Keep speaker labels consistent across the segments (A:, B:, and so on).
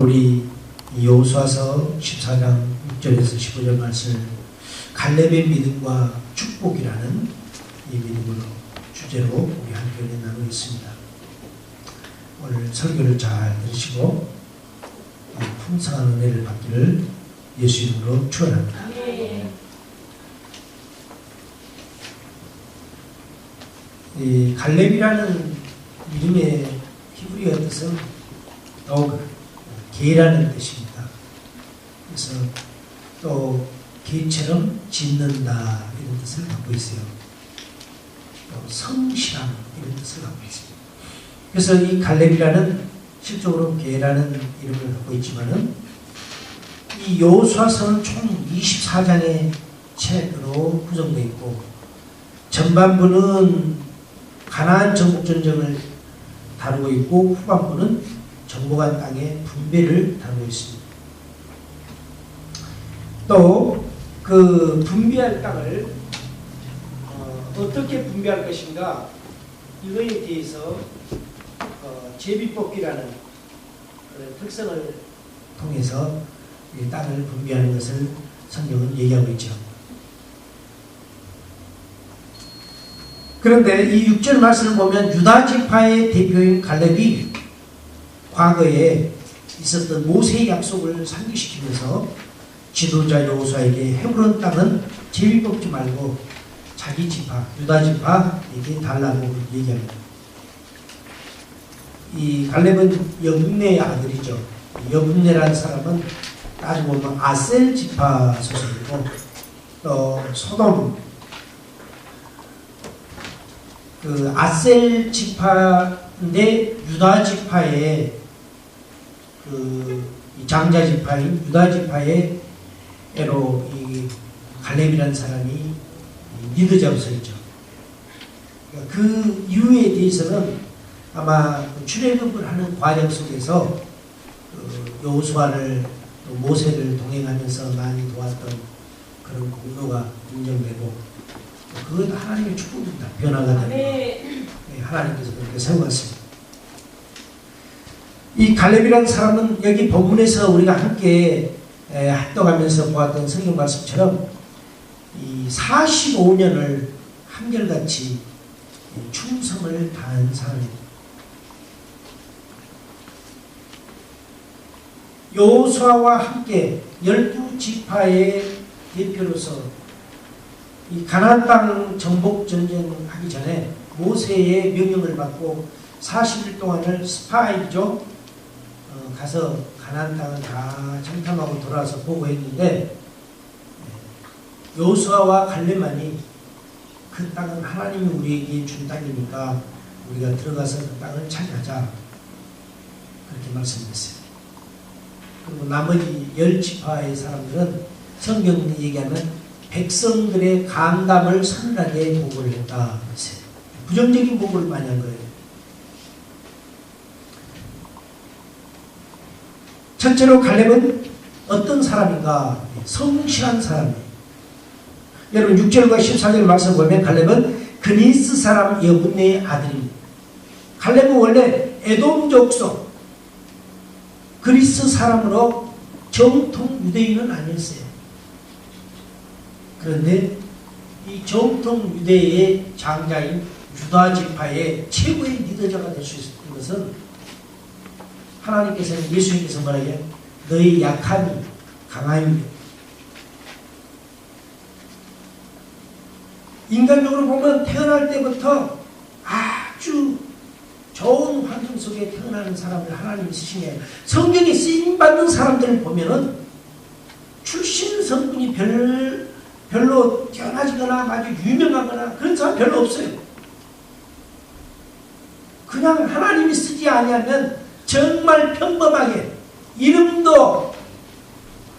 A: 우리 여호수아서 14장 6절에서 15절 말씀, 갈렙의 믿음과 축복이라는 이 믿음으로 주제로 우리 함께 은혜 나누겠습니다. 오늘 설교를 잘 들으시고 풍성한 은혜를 받기를 예수 이름으로 축원합니다. 이 갈렙이라는 이름의 히브리어 뜻은 개라는 뜻입니다. 그래서 또 개처럼 짓는다 이런 뜻을 갖고 있어요. 또 성실함 이런 뜻을 갖고 있습니다. 그래서 이 갈렙이라는 실적으로 개라는 이름을 갖고 있지만은 이 여호수아서는 총 24장의 책으로 구성되어 있고 전반부는 가나안 정복 전쟁을 다루고 있고 후반부는 정복한 땅의 분배를 다루고 있습니다. 또 그 분배할 땅을 어떻게 분배할 것인가 이거에 대해서 제비뽑기라는 특성을 통해서 이 땅을 분배하는 것을 성경은 얘기하고 있죠. 그런데 이 6절 말씀을 보면 유다 지파의 대표인 갈렙이 과거에 있었던 모세의 약속을 상기시키면서 지도자 여호수아에게 헤브론 땅은 제비뽑지 말고 자기 지파, 유다 지파에게 달라고 얘기합니다. 이 갈렙은 여분네의 아들이죠. 여분네라는 사람은 따지고 보면 아셀 지파 소속이고 또 소돔 그 아셀 지파인데 유다 지파의 그 장자 지파인 유다 지파의 에로 이 갈렙이라는 사람이 리더자로 서 있죠. 그 이유에 대해서는 아마 출애굽을 하는 과정 속에서 여호수아를 모세를 동행하면서 많이 도왔던 그런 공로가 인정되고 그건 하나님의 축복입니다. 변화가 되는 하나님께서 그렇게 세워갔습니다. 이 갈렙이라는 사람은 여기 본문에서 우리가 함께 합동하면서 보았던 성경 말씀처럼 이 45년을 한결같이 충성을 다한 사람입니다. 여호수아와 함께 12지파의 대표로서 이 가나안 땅 정복 전쟁하기 전에 모세의 명령을 받고 40일 동안을 스파이죠. 가서 가나안 땅을 다 정탐하고 돌아와서 보고했는데 여호수아와 갈렙만이 그 땅은 하나님이 우리에게 준 땅이니까 우리가 들어가서 그 땅을 차지하자 그렇게 말씀했어요. 그리고 나머지 10지파의 사람들은 성경이 얘기하는 백성들의 감담을 서늘하게 보고를 했다. 부정적인 보고를 많이 한 거예요. 첫째로 갈렙은 어떤 사람인가? 성실한 사람이에요. 여러분 6절과 14절 말씀 보면 갈렙은 그니스 사람 여분네의 아들입니다. 갈렙은 원래 에돔 족속 그리스 사람으로 정통 유대인은 아니었어요. 그런데 이 정통 유대의 장자인 유다 지파의 최고의 리더자가 될 수 있는 것은 하나님께서는 예수님께서 말하기에 너의 약함이 강함이며 인간적으로 보면 태어날 때부터 아주 좋은 환경 속에 태어나는 사람을 하나님이 쓰신 게 아니라 성경에 쓰임받는 사람들을 보면은 출신 성분이 별로 뛰어나지거나 아주 유명하거나 그런 사람 별로 없어요. 그냥 하나님이 쓰지 아니하면 정말 평범하게 이름도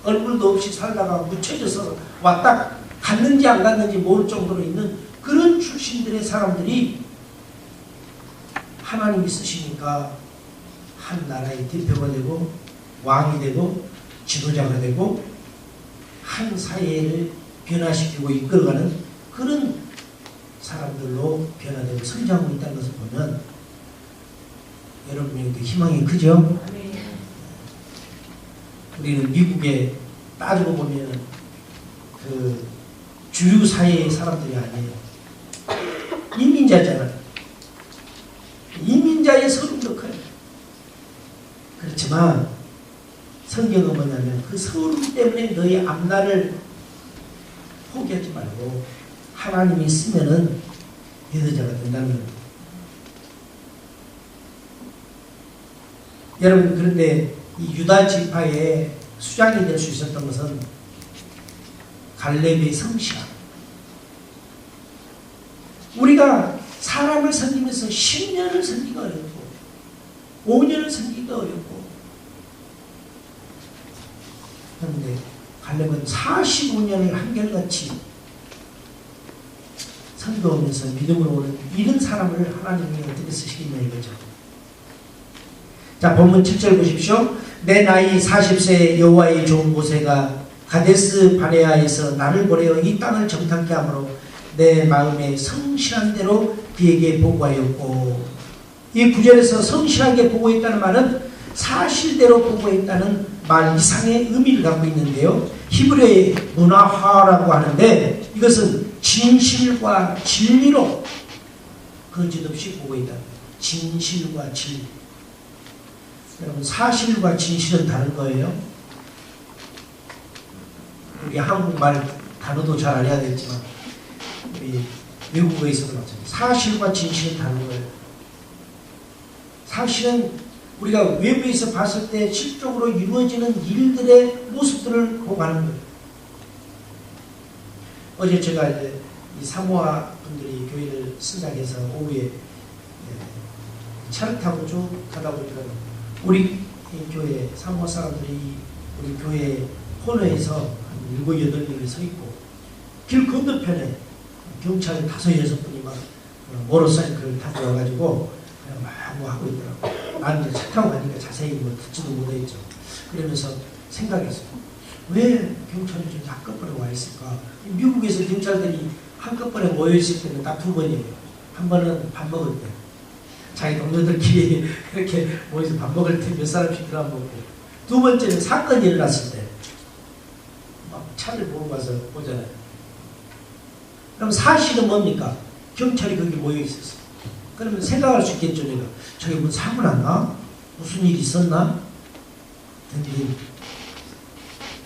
A: 얼굴도 없이 살다가 묻혀져서 왔다 갔는지 안 갔는지 모를 정도로 있는 그런 출신들의 사람들이 하나님이 쓰시니까 한 나라의 대표가 되고 왕이 되고 지도자가 되고 한 사회를 변화시키고 이끌어가는 그런 사람들로 변화되고 성장하고 있다는 것을 보면 여러분에게도 희망이 크죠? 우리는 미국에 따지고 보면 그 주류 사회의 사람들이 아니에요. 이민자잖아요. 이민자의 서름도 커요. 그렇지만 성경은 뭐냐면 그 서름 때문에 너희 앞날을 포기하지 말고 하나님이 쓰면은 리더자가 된다는 겁니다. 여러분, 그런데 이 유다 지파의 수장이 될 수 있었던 것은 갈렙의 성실함. 우리가 사람을 섬기면서 10년을 섬기기가 어렵고 5년을 섬기기가 어렵고, 그런데 갈렙은 45년을 한결같이 선도하면서 믿음으로 오는 이런 사람을 하나님이 어떻게 쓰시겠냐 이거죠. 자, 본문 7절 보십시오. 내 나이 40세에 여호와의 종 모세가 가데스 바네아에서 나를 보내어 이 땅을 정탐케 하므로 내 마음에 성실한 대로 그에게 보고하였고, 이 구절에서 성실하게 보고했다는 말은 사실대로 보고했다는 말 이상의 의미를 갖고 있는데요. 히브리어의 문화화라고 하는데 이것은 진실과 진리로 거짓없이 보고했다. 진실과 진리. 여러분, 사실과 진실은 다른 거예요. 우리 한국말 단어도 잘 알아야 되겠지만 우리 외국어에서도 마찬가지입니다. 사실과 진실은 다른 거예요. 사실은 우리가 외부에서 봤을 때 실적으로 이루어지는 일들의 모습들을 보고하는 거예요. 어제 제가 이제 이 사모아 분들이 교회를 신작해서 오후에 차를 타고 쭉 가다 보니까 우리 교회 사모아 사람들이 우리 교회 코너에서 한 7, 8명이 서 있고, 길 건너편에 경찰 5, 6분이 막 모터사이클을 타고 와가지고 막 뭐 하고 있더라고요. 나는 이제 차 타고 가니까 자세히 뭐 듣지도 못했죠. 그러면서 생각했어요. 왜 경찰이 좀 한꺼번에 와 있을까? 미국에서 경찰들이 한꺼번에 모여있을 때는 딱 2번이에요. 한 번은 밥 먹을 때. 자기 동료들끼리 그렇게 모여서 밥 먹을 때 몇 사람씩 들어가 먹고. 2번째는 사건이 일어났을 때. 막 차를 보고 가서 보잖아요. 그럼 사실은 뭡니까? 경찰이 거기 모여있었어. 그러면 생각할 수 있겠죠, 내가. 저기 뭐 사고 났나? 무슨 일이 있었나? 근데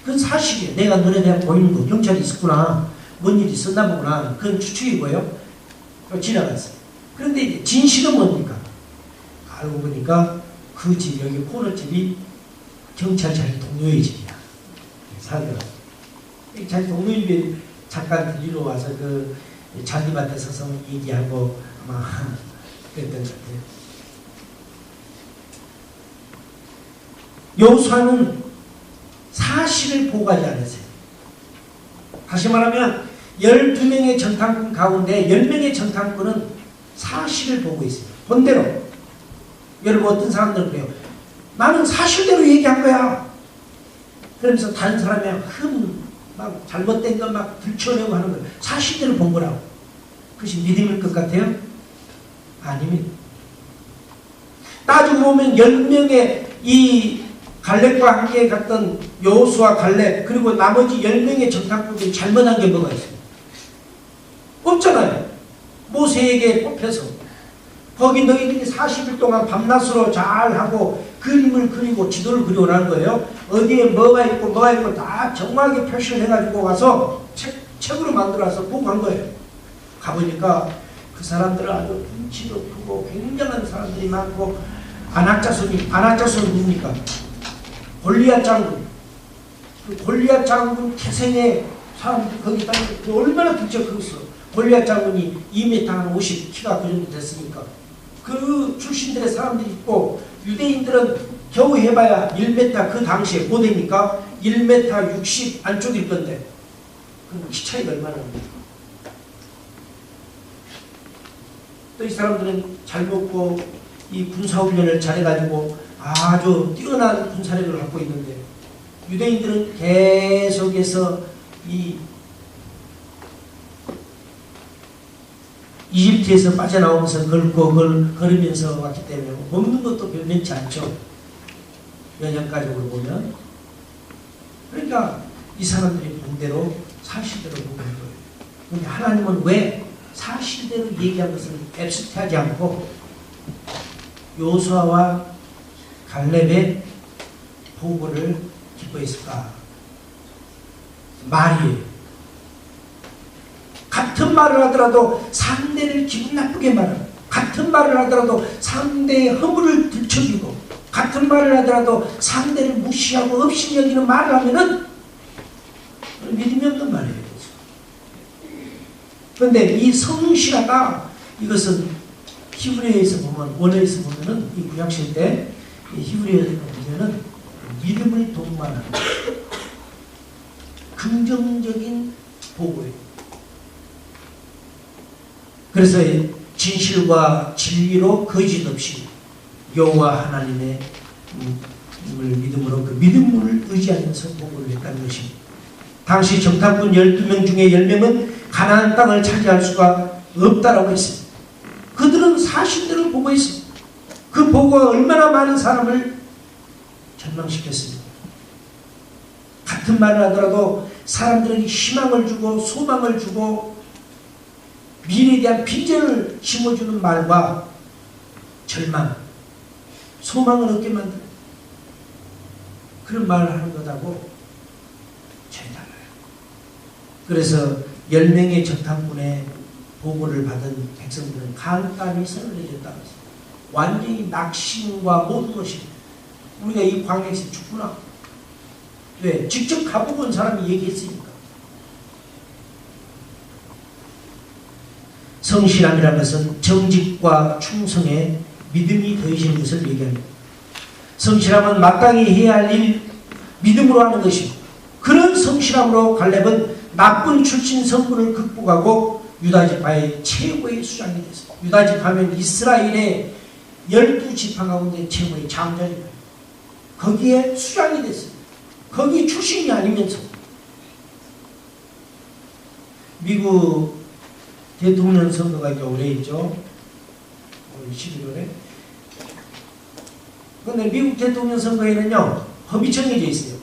A: 그건 사실이에요. 내가 눈에 대한 보이는 거. 경찰이 있었구나. 뭔 일이 있었나 보구나. 그건 추측이고요. 지나갔어요. 그런데 이제 진실은 뭡니까? 알고 보니까 그 집, 여기 코너집이 경찰 자기 동료의 집이야. 살더라고요. 자기 동료의 집에 잠깐 들리러 와서 그 잔디밭에 서서 얘기하고 아마 그랬던 것 같아요. 여호수아는 사실을 보고하지 않았어요. 다시 말하면 12명의 정탐꾼 가운데 10명의 정탐꾼은 사실을 보고 있어요. 본대로. 여러분, 어떤 사람들은 그래요. 나는 사실대로 얘기한 거야. 그러면서 다른 사람이 막 잘못된 것 막 들춰내고 하는 거예요. 사실대로 본 거라고. 그것이 믿음일 것 같아요? 아닙니다. 따지고 보면 10명의 이 갈렙과 함께 갔던 여호수아, 갈렙, 그리고 나머지 10명의 정탐꾼들이 잘못한 게 뭐가 있어요? 없잖아요. 모세에게 뽑혀서 거기 너희들이 40일 동안 밤낮으로 잘하고 그림을 그리고 지도를 그려오라는 거예요. 어디에 뭐가 있고 다 정확하게 표시를 해가지고 와서 책으로 만들어서 보고 간 거예요. 가보니까 그 사람들은 아주 눈치도 크고 굉장한 사람들이 많고, 안악자손은 누굽니까? 골리앗 장군. 그 골리앗 장군 태생의 사람들 거기 있다는 게 얼마나 득적 크겠어. 골리앗 장군이 2m 한 50, 키가 그 정도 됐으니까. 그 출신들의 사람들이 있고, 유대인들은 겨우 해봐야 1m, 그 당시에 고대니까 1m 60 안쪽일 건데, 그럼 키 차이가 얼마나 납니까? 또 이 사람들은 잘 먹고 이 군사훈련을 잘해가지고 아주 뛰어난 군사력을 갖고 있는데, 유대인들은 계속해서 이 이집트에서 빠져나오면서 걸으면서 왔기 때문에 먹는 것도 별면치 않죠. 영양가적으로 보면. 그러니까 이 사람들이 본대로 사실대로 보는 거예요. 그런데 하나님은 왜 사실대로 얘기한 것을 앱스트하지 않고 요수아와 갈렙의 보고를 기뻐했을까? 말이에요. 같은 말을 하더라도 상대를 기분 나쁘게 말하고, 같은 말을 하더라도 상대의 허물을 들춰주고, 같은 말을 하더라도 상대를 무시하고 없이 여기는 말을 하면은 믿음이 없는 말이에요. 그런데 이 성실하다, 이것은 히브리어에서 보면, 원어에서 보면은 이 구약시대 때 히브리어에서 보면은 믿음을 동반하는 긍정적인 보고예요. 그래서 진실과 진리로 거짓 없이 여호와 하나님의 믿음으로 그 믿음을 의지하면서 보고를 했다는 것입니다. 당시 정탐꾼 12명 중에 10명은 가나안 땅을 차지할 수가 없다라고 했습니다. 그들은 사실대로 보고했습니다. 그 보고가 얼마나 많은 사람을 절망시켰습니다. 같은 말을 하더라도 사람들에게 희망을 주고 소망을 주고 미래에 대한 비전을 심어주는 말과 절망, 소망을 얻게 만드는 그런 말을 하는 것하고 전혀 달라요. 그래서 10명의 정탐꾼의 보고를 받은 백성들은 간단히 서늘해졌다고 했습니다. 완전히 낙심과 모든 것이 우리가 이 광야에서 죽구나. 왜? 직접 가보고 온 사람이 얘기했으니까. 성실함이라는 것은 정직과 충성에 믿음이 더해지는 것을 얘기합니다. 성실함은 마땅히 해야 할 일 믿음으로 하는 것이고, 그런 성실함으로 갈렙은 나쁜 출신 성분을 극복하고 유다지파의 최고의 수장이 됐습니다. 유다지파면 이스라엘의 12지파 가운데 최고의 장자입니다. 거기에 수장이 됐습니다. 거기 출신이 아니면서. 미국 대통령 선거가 이제 올해 있죠. 11월에. 그런데 미국 대통령 선거에는요, 법이 정해져 있어요.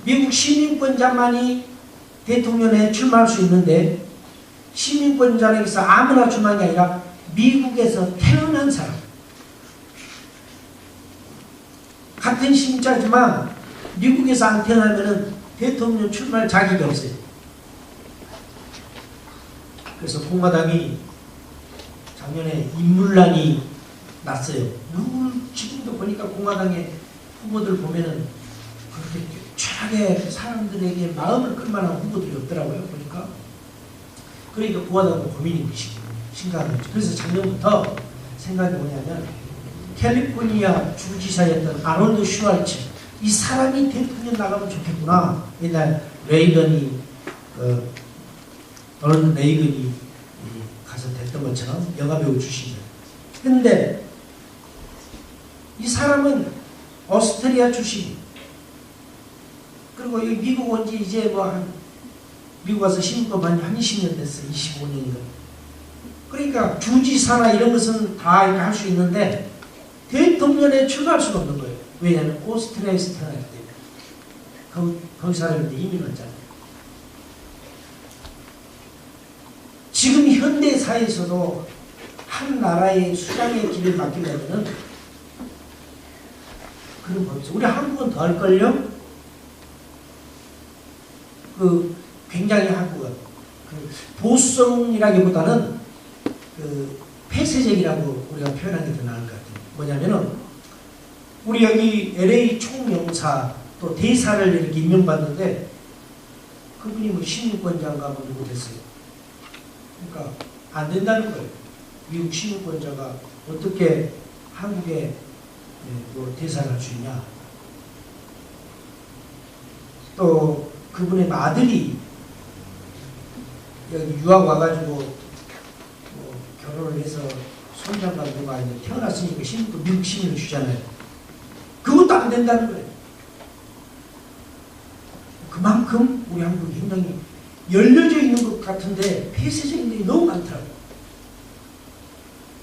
A: 미국 시민권자만이 대통령에 출마할 수 있는데, 시민권자에게서 아무나 출마한 게 아니라 미국에서 태어난 사람, 같은 시민자지만 미국에서 안 태어나면은 대통령 출마할 자격이 없어요. 그래서 공화당이 작년에 인물난이 났어요. 지금도 보니까 공화당의 후보들 보면은 그렇게 쫙하게 사람들에게 마음을 끌만한 후보들이 없더라고요. 보니까. 그러니까 공화당도 고민이 심각한 거죠. 그래서 작년부터 생각이 뭐냐면, 캘리포니아 주지사였던 아놀드 슈왈츠, 이 사람이 대통령 나가면 좋겠구나. 옛날 레이건이 로널드 레이건이 가서 됐던 것처럼 영화배우 출신이에요. 근데 이 사람은 오스트리아 출신이에요. 그리고 여기 미국 온 지 이제 미국 와서 시민권 한 20년 됐어요. 25년인가. 그러니까 주지사나 이런 것은 다 이렇게 할 수 있는데 대통령에 출마할 수가 없는 거예요. 왜냐하면 오스트리아에서 태어났기 때문에. 거기 사람인데 이민 왔잖아요. 지금 현대 사회에서도 한 나라의 수장의 길을 맡기려면 그런 법이 있어요. 우리 한국은 더 할걸요? 굉장히 한국은 보수성이라기보다는 폐쇄적이라고 우리가 표현하는 게 더 나을 것 같아요. 뭐냐면은 우리 여기 LA 총영사 또 대사를 이렇게 임명받는데 그분이 뭐 시민권자인가 뭐 누구 됐어요. 그러니까 안 된다는 거예요. 미국 시민권자가 어떻게 한국에 뭐 대사를 할 수 있냐. 또 그분의 아들이 여기 유학 와가지고 뭐 결혼을 해서 손자가 누가 이제 태어났으니까 미국 시민을 주잖아요. 그것도 안 된다는 거예요. 그만큼 우리 한국이 굉장히 열려져 있는 것 같은데 폐쇄적인 것이 너무 많더라고요.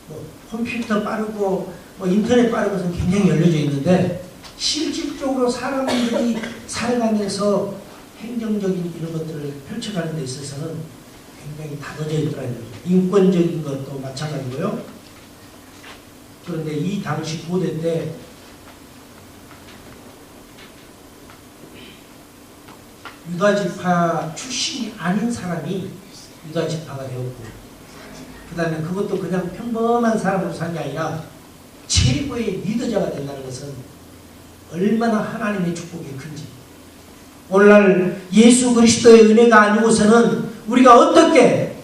A: 뭐 컴퓨터 빠르고 뭐 인터넷 빠른 것은 굉장히 열려져 있는데 실질적으로 사람들이 살아가면서 행정적인 이런 것들을 펼쳐가는 데 있어서는 굉장히 다져져 있더라고요. 인권적인 것도 마찬가지고요. 그런데 이 당시 고대 때 유다지파 출신이 아닌 사람이 유다지파가 되었고, 그 다음에 그것도 그냥 평범한 사람으로 산 게 아니라 최고의 리더자가 된다는 것은 얼마나 하나님의 축복이 큰지. 오늘날 예수 그리스도의 은혜가 아니고서는 우리가 어떻게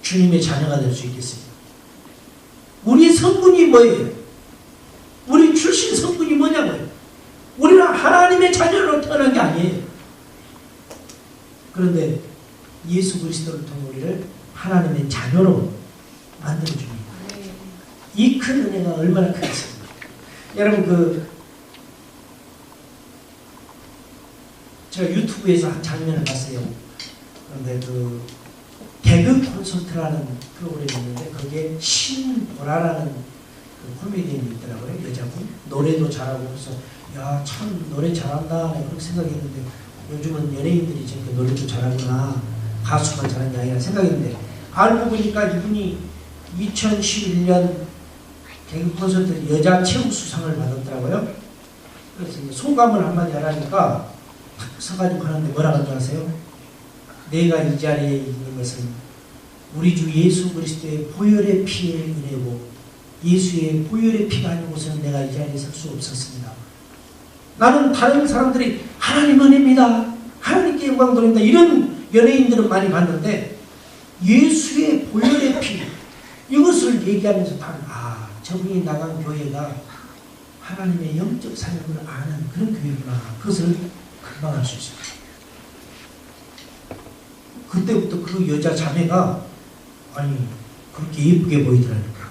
A: 주님의 자녀가 될 수 있겠습니까? 우리 성분이 뭐예요? 우리 출신 성분이 뭐냐고요? 우리는 하나님의 자녀로 태어난 게 아니에요. 그런데 예수 그리스도를 통해 우리를 하나님의 자녀로 만들어줍니다. 이 큰 은혜가 얼마나 크겠습니까? 여러분, 제가 유튜브에서 한 장면을 봤어요. 그런데 개그 콘서트라는 프로그램이 있는데 거기에 신보라라는 코미디언이 있더라고요. 여자분. 노래도 잘하고 그래서 야, 참 노래 잘한다 그렇게 생각했는데 요즘은 연예인들이 저렇게 노래도 잘하구나, 가수만 잘하는 게 아니라 생각했는데 알고 보니까 이분이 2011년 개그 콘서트 여자 최우수상을 받았더라고요. 그래서 소감을 한마디 하라니까 탁 서가지고 하는데 뭐라고 하는지 아세요? 내가 이 자리에 있는 것은 우리 주 예수 그리스도의 보혈의 피의 은혜고 예수의 보혈의 피가 아니고서는 내가 이 자리에 설 수 없었습니다. 나는 다른 사람들이 하나님 은혜입니다, 하나님께 영광 돌립니다, 이런 연예인들은 많이 봤는데 예수의 보혈의 피, 이것을 얘기하면서 저분이 나간 교회가 하나님의 영적 사역을 아는 그런 교회구나, 그것을 금방 알 수 있어요. 그때부터 그 여자 자매가 그렇게 예쁘게 보이더라니까.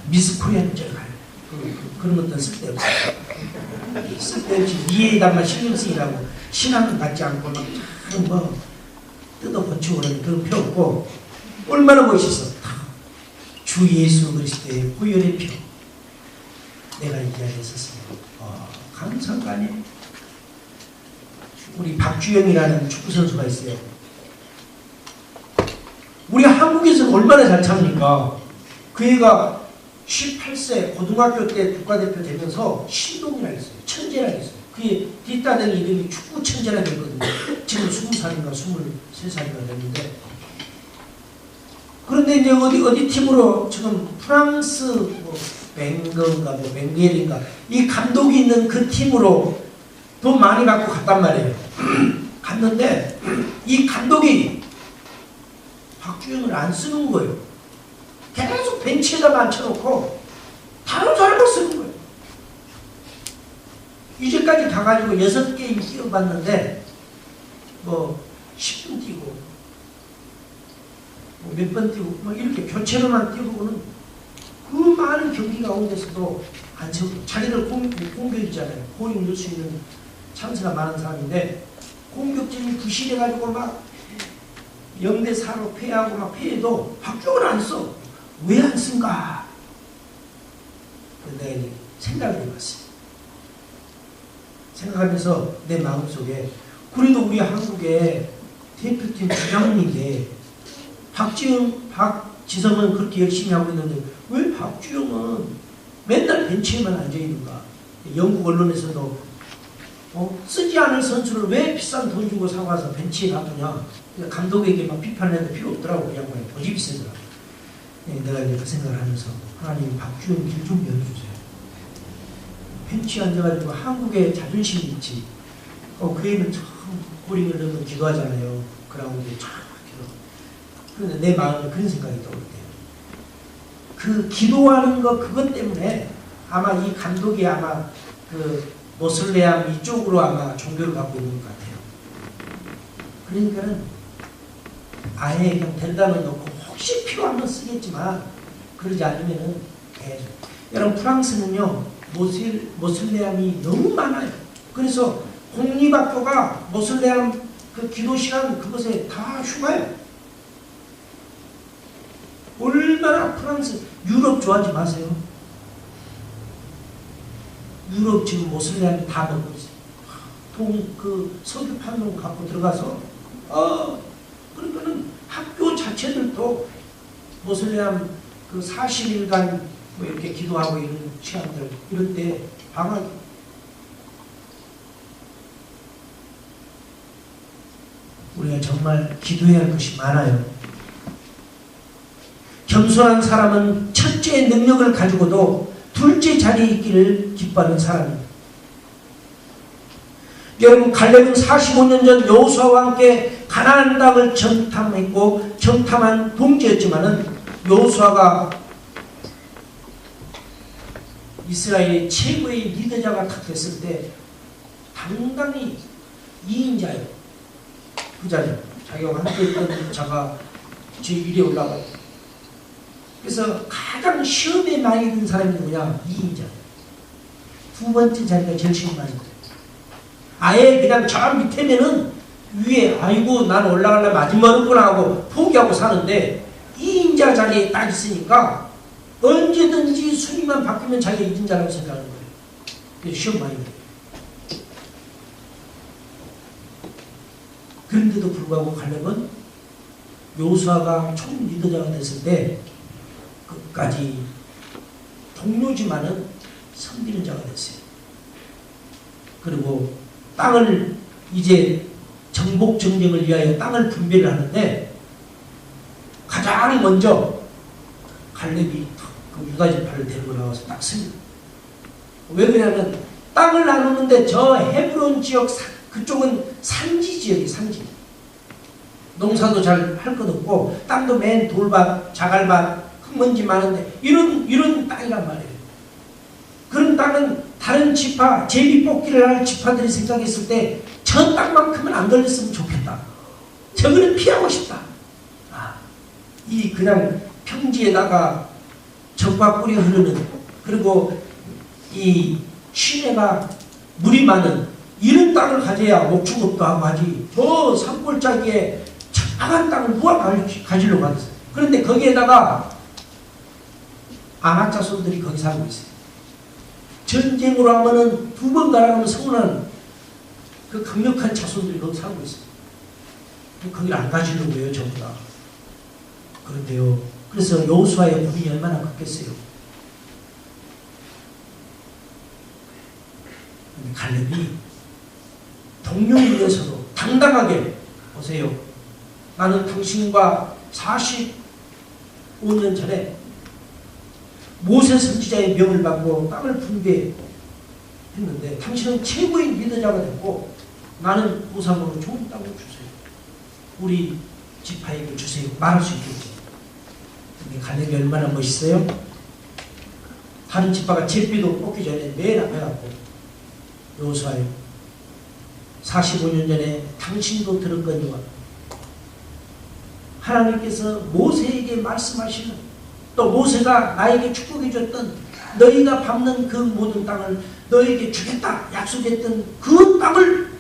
A: 미스 코리아는 저 가요. 그런 것도 쓸데없어. 쓸데없이 니에다만 신경 쓰이라고 신앙은 갖지 않고 막 뜯어 고치고 그런 필요 없고, 얼마나 멋있어. 주 예수 그리스도의 보혈의 피, 내가 이 자리에 있었습니다. 감사한 거 아니에요? 우리 박주영이라는 축구선수가 있어요. 우리 한국에서는 얼마나 잘 참니까. 그 애가 18세 고등학교 때 국가대표 되면서 신동이라고 했어요. 천재라고 했어요. 그게 뒷따댕이 이름이 축구 천재라고 했거든요. 지금 20살인가 23살인가 됐는데, 그런데 이제 어디 팀으로 지금 프랑스 벵거인가 벵겔인가 이 감독이 있는 그 팀으로 돈 많이 받고 갔단 말이에요. 갔는데 이 감독이 박주영을 안 쓰는 거예요. 계속 벤치에다 앉혀놓고 다른 사람을 쓰는 거예요. 이제까지 가가지고 6게임 뛰어봤는데 10분 뛰고 몇 번 뛰고 이렇게 교체로만 뛰고는 그 많은 경기 가운데서도 안 채우고, 자기들 공격이잖아요. 골을 넣을 수 있는 찬스가 많은 사람인데 공격진이 부실해가지고 막 0대4로 패하고 막 패해도 박주영을 안 써. 왜 안 쓴가? 내가 생각을 해봤어요. 생각하면서 내 마음속에 그래도 우리 한국의 대표팀 주장인데 박지성은 그렇게 열심히 하고 있는데 왜 박주영은 맨날 벤치에만 앉아있는가? 영국 언론에서도 쓰지 않을 선수를 왜 비싼 돈 주고 사와서 벤치에 놔두냐? 감독에게 막 비판해도 필요 없더라고. 그 양반이 고집이 세더라고. 내가 이제 그 생각을 하면서 하나님 박주영 길 좀 열어주세요. 벤치에 앉아가지고 한국의 자존심이 있지. 그 애는 참 고링을 넣으면 기도하잖아요. 그라운드에 참 기도. 그런데 내 마음에 그런 생각이 떠오르대요. 그 기도하는 거 그것 때문에 아마 이 감독이 아마 그 모슬레암 이쪽으로 아마 종교를 갖고 있는 것 같아요. 그러니까는 아예 그냥 델단을 넣고 혹시 필요하면 쓰겠지만 그러지 않으면은 계속. 여러분 프랑스는요 모슬레암이 너무 많아요. 그래서 공립학교가 모슬레암 그 기도 시간 그것에 다 휴가예요. 얼마나 프랑스, 유럽 좋아하지 마세요. 유럽 지금 모슬렘 다 먹고 있어요. 그 석유 판론 갖고 들어가서 그러니까는 학교 자체들도 모슬렘 그 40일간 뭐 이렇게 기도하고 이런 시간들 이럴 때 방학 우리가 정말 기도해야 할 것이 많아요. 겸손한 사람은 첫째 능력을 가지고도 둘째 자리에 있기를 기뻐하는 사람입니다. 여러분 갈렙은 45년 전 여호수아와 함께 가나안 땅을 정탐했고 정탐한 동지였지만은 여호수아가 이스라엘의 최고의 리더자가 딱 됐을 때 당당히 2인자예요. 부자죠. 자기가 함께 있던 자가 제1에 올라가요. 그래서 가장 시험에 많이 있는 사람이 누구냐? 2인자. 두 번째 자리가 제일 시험 많이 있어요. 아예 그냥 저 밑에면은 위에 아이고 난 올라가려면 아직 멀었구나 하고 포기하고 사는데 2인자 자리에 딱 있으니까 언제든지 순위만 바뀌면 자기가 2인자라고 생각하는 거예요. 그래서 시험 많이 해요. 그런데도 불구하고 갈렙은 여호수아가 총 리더자가 됐을 때 끝까지 동료지만은 섬기는 자가 됐어요. 그리고 땅을 이제 정복 정쟁을 위하여 땅을 분배를 하는데 가장 먼저 갈렙이 그 유다 지파를 데리고 나와서 딱 씁니다. 왜 그러냐면 땅을 나누는데 저 헤브론 지역 그쪽은 산지 지역이 산지. 농사도 잘 할 것 없고 땅도 맨 돌밭, 자갈밭, 흙먼지 많은데 이런 땅이란 말이에요. 그런 땅은 다른 지파, 제비 뽑기를 할 지파들이 생각했을 때 저 땅만큼은 안 걸렸으면 좋겠다. 저거는 피하고 싶다. 이 그냥 평지에다가 적과 꿀이 흐르는 그리고 이 시내가 물이 많은 이런 땅을 가져야 목축업도 하고 하지 저 산골짜기에 작은 땅을 누가 가지려고 하겠어요. 그런데 거기에다가 아낙 자손들이 거기 살고 있어요. 전쟁으로 하면은 두 번 가라면 서운한 그 강력한 자손들이 거기 살고 있어요. 거기를 안 가지려고 해요, 전부 다. 그런데요. 그래서 여호수아의 군이 얼마나 컸겠어요. 근데 갈렙이 동료에 위해서도 당당하게 보세요. 나는 당신과 45년 전에 모세 선지자의 명을 받고 땅을 분배했는데 당신은 최고의 리더자가 됐고 나는 보상으로 좋은 땅을 주세요. 우리 지파에게 주세요. 말할 수 있겠지. 근데 갈렙이 얼마나 멋있어요? 다른 지파가 제비도 뽑기 전에 맨 앞에 갖고 여호수아요. 45년 전에 당신도 들었거니와 하나님께서 모세에게 말씀하시는 또 모세가 나에게 축복해 줬던 너희가 밟는 그 모든 땅을 너에게 주겠다 약속했던 그 땅을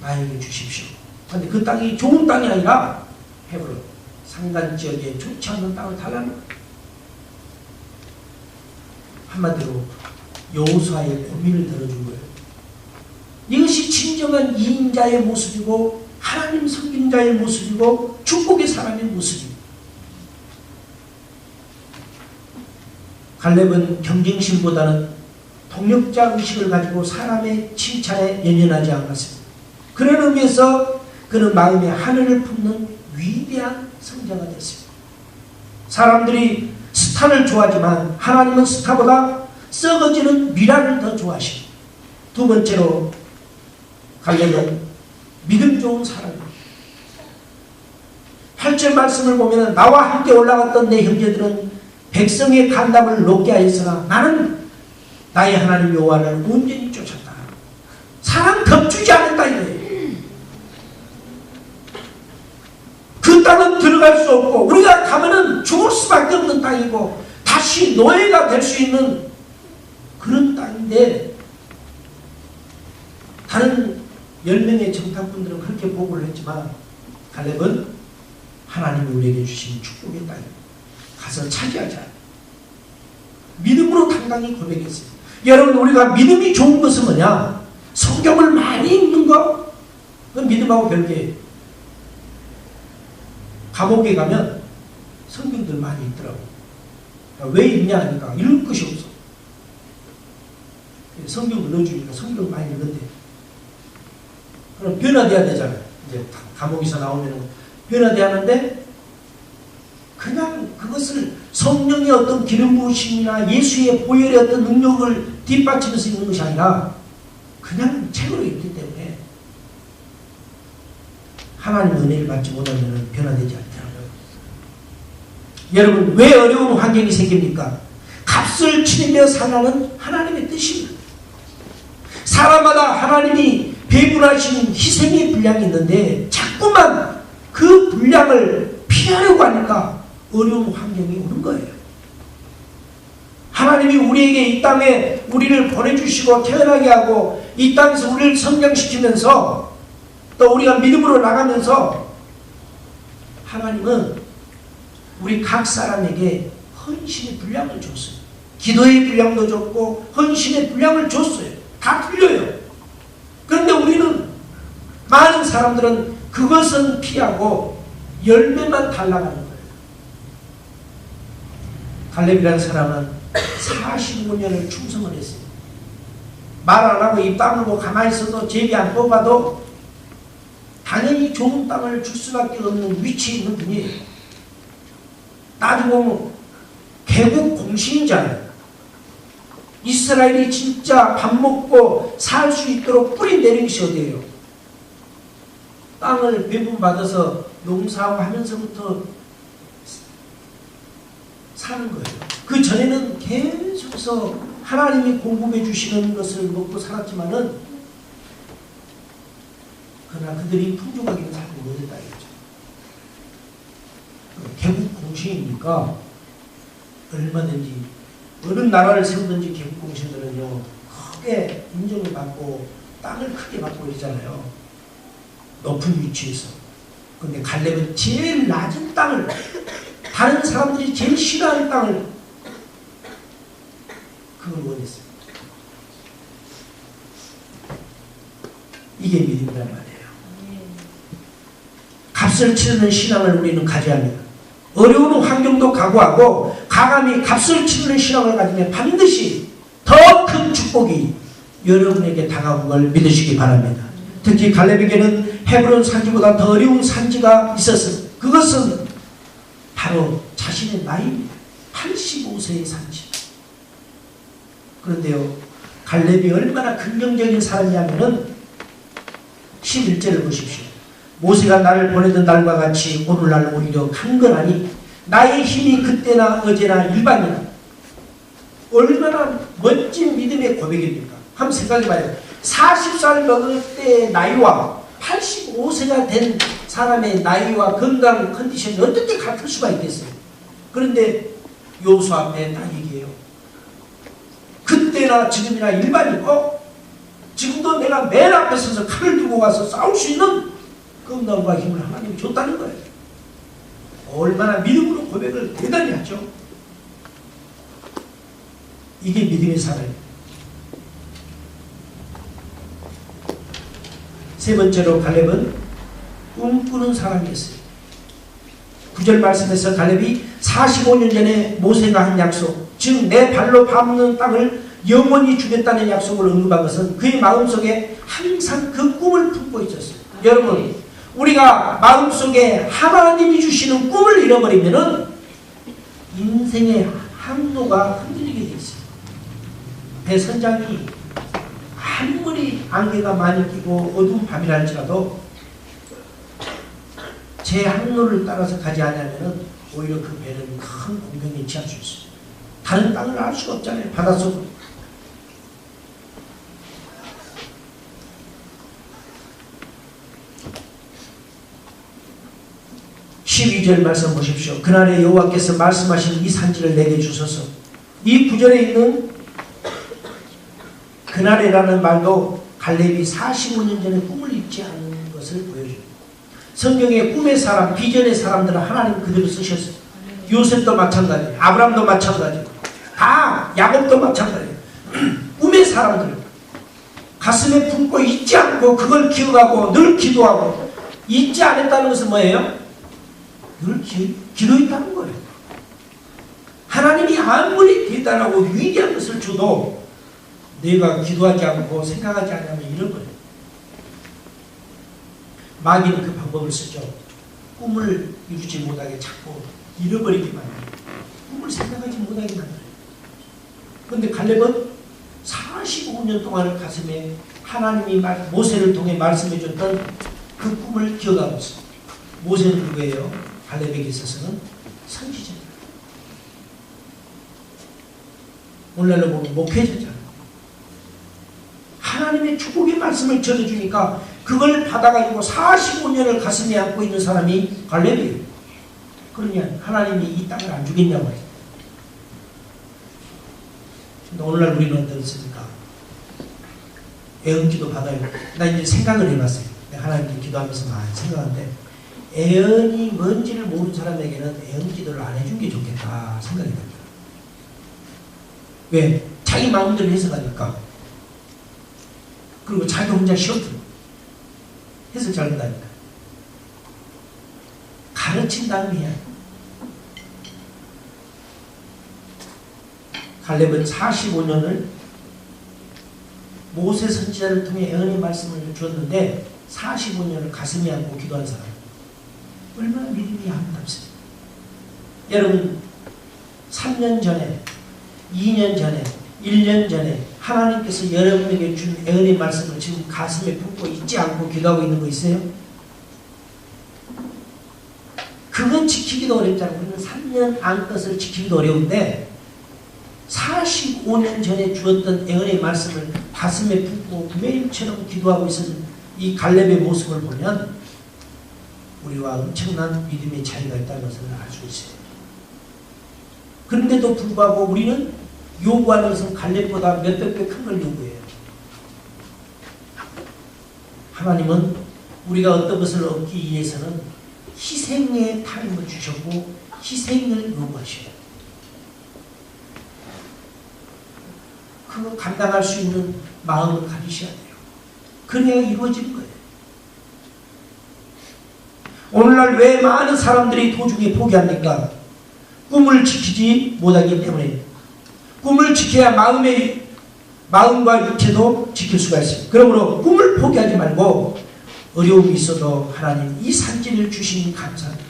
A: 나에게 주십시오. 그런데 그 땅이 좋은 땅이 아니라 헤브론 산간 지역에 좋지 않은 땅을 달라는 거예요. 한마디로 여호수아의 고민을 들어준 거예요. 이것이 진정한 이인자의 모습이고 하나님 섬기는 자의 모습이고 축복의 사람의 모습입니다. 갈렙은 경쟁심보다는 동력자 의식을 가지고 사람의 칭찬에 연연하지 않았습니다. 그런 의미에서 그는 마음에 하늘을 품는 위대한 성자가 됐습니다. 사람들이 스타를 좋아하지만 하나님은 스타보다 썩어지는 미라를 더 좋아하십니다. 두 번째로 갈렙은 믿음 좋은 사람입니다. 8절 말씀을 보면 나와 함께 올라갔던 내 형제들은 백성의 간담을 높게 하였으나 나는 나의 하나님 여호와를 온전히 쫓았다. 사람 덮주지 않았다 이거예요. 그 땅은 들어갈 수 없고 우리가 가면은 죽을 수밖에 없는 땅이고 다시 노예가 될 수 있는 그런 땅인데 다른 10명의 정탐꾼들은 그렇게 보고를 했지만 갈렙은 하나님이 우리에게 주신 축복의 땅입니다. 가서 차지하자. 믿음으로 당당히 고백했어요. 여러분, 우리가 믿음이 좋은 것은 뭐냐? 성경을 많이 읽는 거? 그건 믿음하고 별개예요. 감옥에 가면 성경들 많이 있더라고. 왜 읽냐 하니까 읽을 것이 없어. 성경을 넣어주니까 성경을 많이 읽는데. 그럼 변화돼야 되잖아요. 이제 감옥에서 나오면 변화돼야 하는데, 그냥 그것을 성령의 어떤 기름 부으심이나 예수의 보혈의 어떤 능력을 뒷받침해서 있는 것이 아니라 그냥 책으로 있기 때문에 하나님의 은혜를 받지 못하면 변화되지 않더라고요. 여러분, 왜 어려운 환경이 생깁니까? 값을 치르며 살라는 하나님의 뜻입니다. 사람마다 하나님이 배분하신 희생의 분량이 있는데 자꾸만 그 분량을 피하려고 하니까 어려운 환경이 오는 거예요. 하나님이 우리에게 이 땅에 우리를 보내주시고 태어나게 하고 이 땅에서 우리를 성장시키면서 또 우리가 믿음으로 나가면서 하나님은 우리 각 사람에게 헌신의 분량을 줬어요. 기도의 분량도 줬고 헌신의 분량을 줬어요. 다 틀려요. 그런데 우리는, 많은 사람들은 그것은 피하고 열매만 달라가는 거예요. 갈렙이라는 사람은 45년을 충성을 했어요. 말 안 하고 입 다물고 가만히 있어도 제비 안 뽑아도 당연히 좋은 땅을 줄 수밖에 없는 위치에 있는 분이에요. 나중에 보면 개국 공신이잖아요. 이스라엘이 진짜 밥 먹고 살 수 있도록 뿌리 내린 것이 어디예요? 땅을 배분받아서 농사하고 하면서부터 사는 거예요. 그 전에는 계속해서 하나님이 공급해 주시는 것을 먹고 살았지만은, 그러나 그들이 풍족하게 살고 못했다 이거죠. 개국 공신이니까 얼마든지 어느 나라를 세우든지 개국 공신들은요 크게 인정을 받고 땅을 크게 받고 이러잖아요. 높은 위치에서. 근데 갈렙은 제일 낮은 땅을, 다른 사람들이 제일 싫어하는 땅을 그걸 원했어요. 이게 믿음이란 말이에요. 값을 치르는 신앙을 우리는 가져야 합니다. 어려운 환경도 각오하고 강함이 값을 치르는 신앙을 가지면 반드시 더 큰 축복이 여러분에게 다가온 걸 믿으시기 바랍니다. 특히 갈렙에게는 헤브론 산지보다 더 어려운 산지가 있었습니다. 그것은 바로 자신의 나이입니다. 85세의 산지. 그런데요, 갈렙이 얼마나 긍정적인 사람이냐면은 11절을 보십시오. 모세가 나를 보내던 날과 같이 오늘날 오히려 강건하니 나의 힘이 그때나 어제나 일반이다. 얼마나 멋진 믿음의 고백입니까? 한번 생각해봐요. 40살 먹을 때의 나이와 85세가 된 사람의 나이와 건강 컨디션이 어떻게 같을 수가 있겠어요? 그런데 여호수아 앞에 딱 얘기해요. 그때나 지금이나 일반이고 지금도 내가 맨 앞에 서서 칼을 들고 가서 싸울 수 있는 건강과 힘을 하나님이 줬다는 거예요. 얼마나 믿음으로 고백을 대단히 하죠. 이게 믿음의 사람이에요. 세 번째로 갈렙은 꿈꾸는 사람이었어요. 9절 말씀에서 갈렙이 45년 전에 모세가 한 약속, 즉 내 발로 밟는 땅을 영원히 주겠다는 약속을 언급한 것은 그의 마음속에 항상 그 꿈을 품고 있었어요. 여러분, 우리가 마음속에 하나님이 주시는 꿈을 잃어버리면은 인생의 항로가 흔들리게 돼 있어요. 배선장이 아무리 안개가 많이 끼고 어두운 밤이라 할지라도 제 항로를 따라서 가지 않으면 오히려 그 배는 큰 공경에 취할 수 있어요. 다른 땅을 알 수가 없잖아요. 바닷속으로. (12절) 말씀 보십시오. 그날에 여호와께서 말씀하신 이 산지를 내게 주소서. 이 구절에 있는 그날에라는 말도 갈렙이 45년 전에 꿈을 잊지 않은 것을 보여줍니다. 성경의 꿈의 사람, 비전의 사람들은 하나님 그대로 쓰셨어요. 요셉도 마찬가지예요. 아브람도 마찬가지예요. 다 야곱도 마찬가지예요. 마음의 사람들, 가슴에 품고 잊지 않고 그걸 기억하고 늘 기도하고, 잊지 않았다는 것은 뭐예요? 늘 기도했다는 거예요. 하나님이 아무리 대단하고 위대한 것을 줘도 내가 기도하지 않고 생각하지 않으면 잃어버려요. 마귀는 그 방법을 쓰죠. 꿈을 이루지 못하게 자꾸 잃어버리게 만들어요. 꿈을 생각하지 못하게 만들어요. 그런데 갈렙은 45년 동안 가슴에 하나님이 모세를 통해 말씀해 줬던 그 꿈을 기억하고 있습니다. 모세는 누구예요? 갈렙에게 있어서는 선지자입니다. 오늘날로 보면 목회자잖아요. 하나님의 축복의 말씀을 전해주니까 그걸 받아가지고 45년을 가슴에 안고 있는 사람이 갈렙이에요. 그러면 하나님이 이 땅을 안 주겠냐고 해요. 근데 오늘날 우리는 어떻습니까? 애언기도 받아요. 나 이제 생각을 해봤어요. 하나님께 기도하면서 많이 생각하는데, 애언이 뭔지를 모르는 사람에게는 애언기도를 안 해준 게 좋겠다 생각이 듭니다. 왜? 자기 마음대로 해석하니까. 그리고 자기 혼자 쉬어들어. 해석 잘못하니까. 가르친 다음에 해야 돼. 갈렙은 45년을 모세 선지자를 통해 애언의 말씀을 주었는데 45년을 가슴에 안고 기도한 사람. 얼마나 믿음이 아름답습니까? 여러분, 3년 전에, 2년 전에, 1년 전에 하나님께서 여러분에게 준 애언의 말씀을 지금 가슴에 품고 잊지 않고 기도하고 있는 거 있어요? 그건 지키기도 어렵잖아요. 우리는 3년 안 것을 지키기도 어려운데 45년 전에 주었던 애언의 말씀을 가슴에 품고 매일처럼 기도하고 있는 이 갈렙의 모습을 보면 우리와 엄청난 믿음의 차이가 있다는 것을 알 수 있어요. 그런데도 불구하고 우리는 요구하는 것은 갈렙보다 몇백 배 큰 걸 요구해요. 하나님은 우리가 어떤 것을 얻기 위해서는 희생의 타임을 주셨고 희생을 요구하셔요. 그거 감당할 수 있는 마음을 가지셔야 돼요. 그래야 이루어지는 거예요. 오늘날 왜 많은 사람들이 도중에 포기합니까? 꿈을 지키지 못하기 때문에. 꿈을 지켜야 마음과 육체도 지킬 수가 있습니다. 그러므로 꿈을 포기하지 말고 어려움이 있어도 하나님 이 산지를 주시니 감사합니다.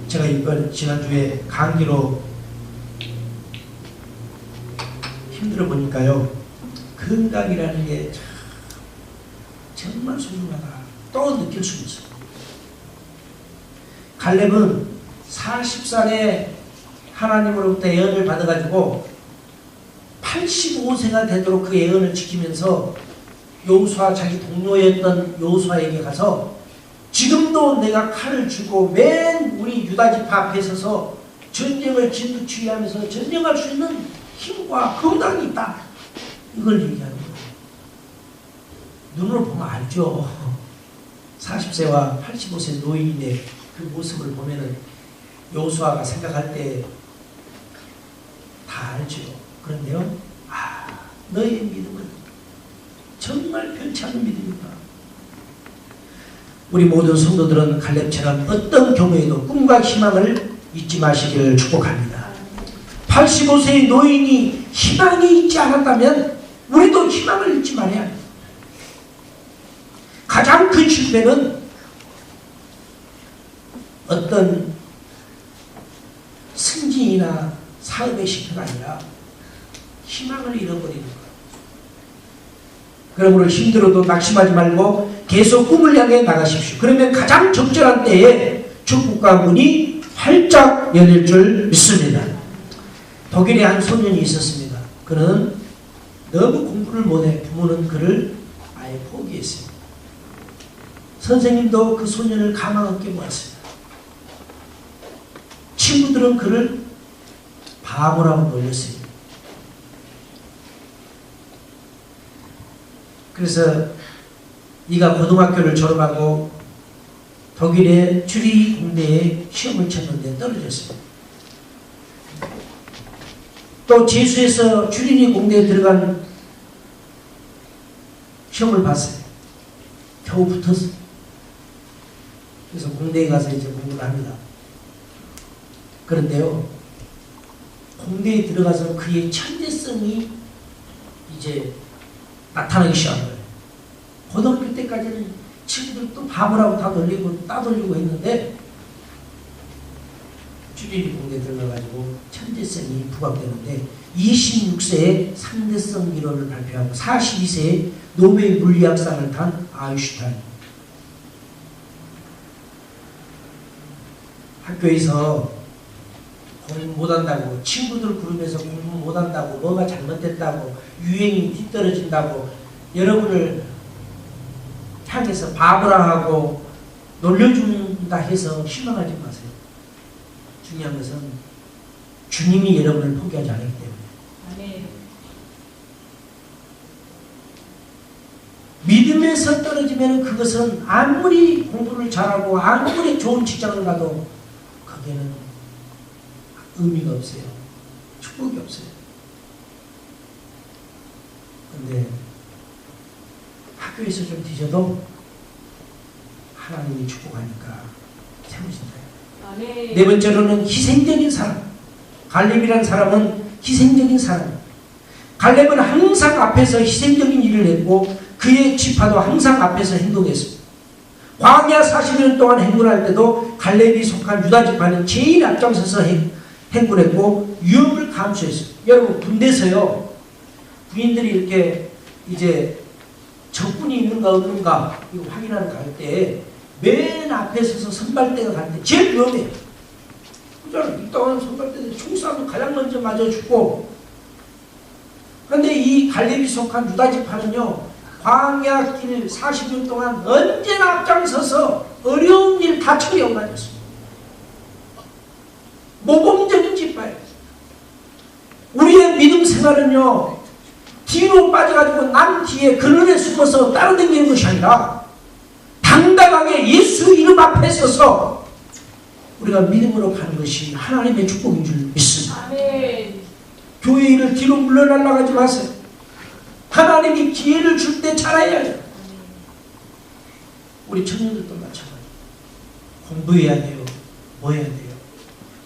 A: 제가 이번 지난주에 감기로 힘들어 보니까요, 건강이라는 게 정말 소중하다 또 느낄 수 있어요. 갈렙은 40살에 하나님으로부터 예언을 받아가지고 85세가 되도록 그 예언을 지키면서 여호수아, 자기 동료였던 여호수아에게 가서 지금도 내가 칼을 쥐고 맨 우리 유다지파 앞에 서서 전쟁을 진두치휘하면서 전쟁할 수 있는 힘과 건강이 있다. 이걸 얘기하는 거예요. 눈으로 보면 알죠. 40세와 85세 노인의 그 모습을 보면은 여호수아가 생각할 때 다 알죠. 그런데요, 너의 믿음은 정말 변치 않는 믿음이다. 우리 모든 성도들은 갈렙처럼 어떤 경우에도 꿈과 희망을 잊지 마시기를 축복합니다. 85세의 노인이 희망이 있지 않았다면 우리도 희망을 잊지 말아야 합니다. 가장 큰 실패는 어떤 승진이나 사업의 실패가 아니라 희망을 잃어버리는 거예요. 그러므로 힘들어도 낙심하지 말고 계속 꿈을 향해 나가십시오. 그러면 가장 적절한 때에 축복과 문이 활짝 열릴 줄 믿습니다. 독일에 한 소년이 있었습니다. 그는 너무 공부를 못해 부모는 그를 아예 포기했습니다. 선생님도 그 소년을 가망 없게 보았습니다. 친구들은 그를 바보라고 놀렸습니다. 그래서 이가 고등학교를 졸업하고 독일의 츄리히 공대에 시험을 쳤는데 떨어졌습니다. 또 재수에서 주린이 공대에 들어간 시험을 봤어요. 겨우 붙었어요. 그래서 공대에 가서 이제 공부를 합니다. 그런데요, 공대에 들어가서 그의 천재성이 이제 나타나기 시작한 거예요. 고등학교 때까지는 친구들 또 바보라고 다 돌리고 따돌리고 했는데 주린이 공대에 들어가가지고 천재성이 부각되는데 26세에 상대성 이론을 발표하고 42세에 노벨 물리학상을 탄 아인슈타인. 학교에서 공부 못한다고, 친구들 그룹에서 공부 못한다고, 뭐가 잘못됐다고, 유행이 뒤떨어진다고 여러분을 향해서 바보라 하고 놀려준다 해서 실망하지 마세요. 중요한 것은 주님이 여러분을 포기하지 않기 때문에. 아멘. 믿음에서 떨어지면 그것은 아무리 공부를 잘하고 아무리 좋은 직장을 가도 거기에는 의미가 없어요. 축복이 없어요. 근데 학교에서 좀 뒤져도 하나님이 축복하니까 세우신다. 네 번째로는 희생적인 사람. 갈렙이라는 사람은 희생적인 사람. 갈렙은 항상 앞에서 희생적인 일을 했고 그의 지파도 항상 앞에서 행동했습니다. 광야 40년 동안 행군할 때도 갈렙이 속한 유다 지파는 제일 앞장서서 행군했고 위험을 감수했어요. 여러분 군대에서요, 군인들이 이렇게 이제 적군이 있는가 없는가 이거 확인하러 갈 때 맨 앞에 서서 선발대가 갈 때 제일 위험해요. 이따가는 선발대들 총 쏴도 가장 먼저 맞아 죽고. 그런데 이 갈렙이 속한 유다 지파는요, 광야길 40년 동안 언제나 앞장서서 어려운 일 다 처리하고 다녔습니다. 모범적인 지파예요. 우리의 믿음 생활은요, 뒤로 빠져가지고 남 뒤에 그늘에 숨어서 따라다니는 것이 아니라 당당하게 예수 이름 앞에 서서 우리가 믿음으로 가는 것이 하나님의 축복인 줄 믿습니다. 아멘. 교회 일을 뒤로 물러나려고 하지 마세요. 하나님이 기회를 줄 때 잘해야죠. 우리 청년들도 마찬가지. 공부해야 돼요. 뭐 해야 돼요?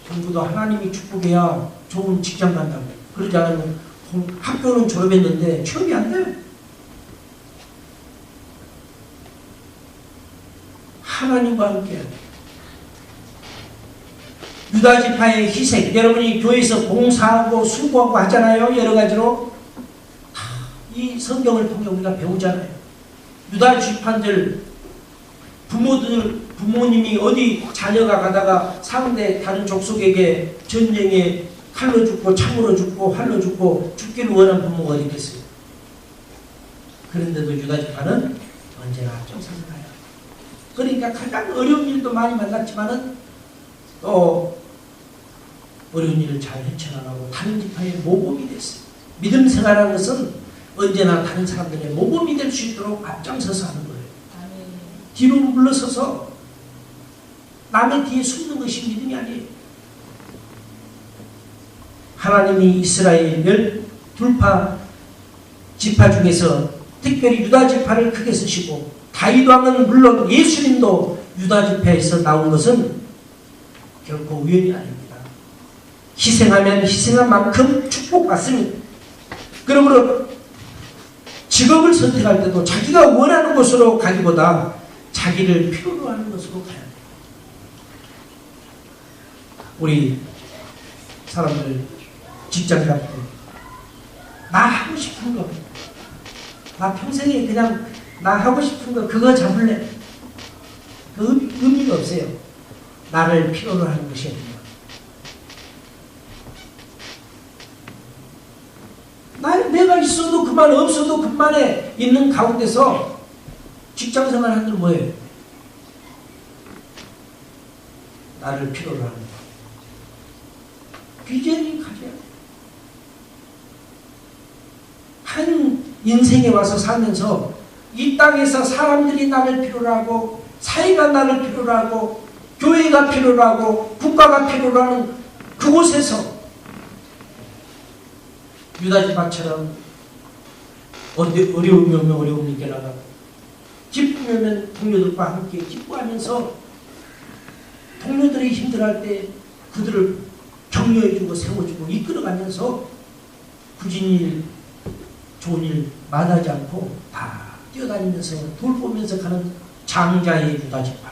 A: 공부도 하나님이 축복해야 좋은 직장 간다고. 그러지 않으면 학교는 졸업했는데 취업이 안 돼요. 하나님과 함께 유다 지파의 희생, 여러분이 교회에서 봉사하고 수고하고 하잖아요. 여러 가지로 이 성경을 통해 우리가 배우잖아요. 유다 지파들 부모님이 어디 자녀가 가다가 상대 다른 족속에게 전쟁에 칼로 죽고 창으로 죽고 활로 죽고 죽기를 원하는 부모가 어디 있겠어요. 그런데도 유다 지파는 언제나 앞장서는 거예요. 그러니까 가장 어려운 일도 많이 만났지만은 또 어려운 일을 잘 헤쳐나가고 다른 지파의 모범이 됐어요. 믿음 생활하는 것은 언제나 다른 사람들의 모범이 될 수 있도록 앞장서서 하는 거예요. 뒤로 물러서서 남의 뒤에 숨는 것이 믿음이 아니에요. 하나님이 이스라엘 12파 지파 중에서 특별히 유다 지파를 크게 쓰시고 다윗 왕은 물론 예수님도 유다 지파에서 나온 것은 결코 우연이 아닙니다. 희생하면 희생한 만큼 축복받습니다. 그러므로 직업을 선택할 때도 자기가 원하는 곳으로 가기보다 자기를 필요로 하는 곳으로 가야 돼요. 우리 사람들 직장 잡고 나 하고 싶은 거, 나 평생에 그냥 나 하고 싶은 거 그거 잡을래. 그 의미가 없어요. 나를 필요로 하는 것이 아니라 내가 있어도 그만 없어도 그만에 있는 가운데서 직장생활 하는 건 뭐예요? 나를 필요로 하는 거. 비전이 가져야 돼. 한 인생에 와서 살면서 이 땅에서 사람들이 나를 필요로 하고 사회가 나를 필요로 하고 교회가 필요로 하고 국가가 필요로 하는 그곳에서 유다지파처럼 어려움이 오면 어려움을 이겨나가고 기쁨이 오면 동료들과 함께 기뻐하면서 동료들이 힘들어할 때 그들을 격려해주고 세워주고 이끌어가면서 굳은 일, 좋은 일 마다하지 않고 다 뛰어다니면서 돌보면서 가는 장자의 유다지파.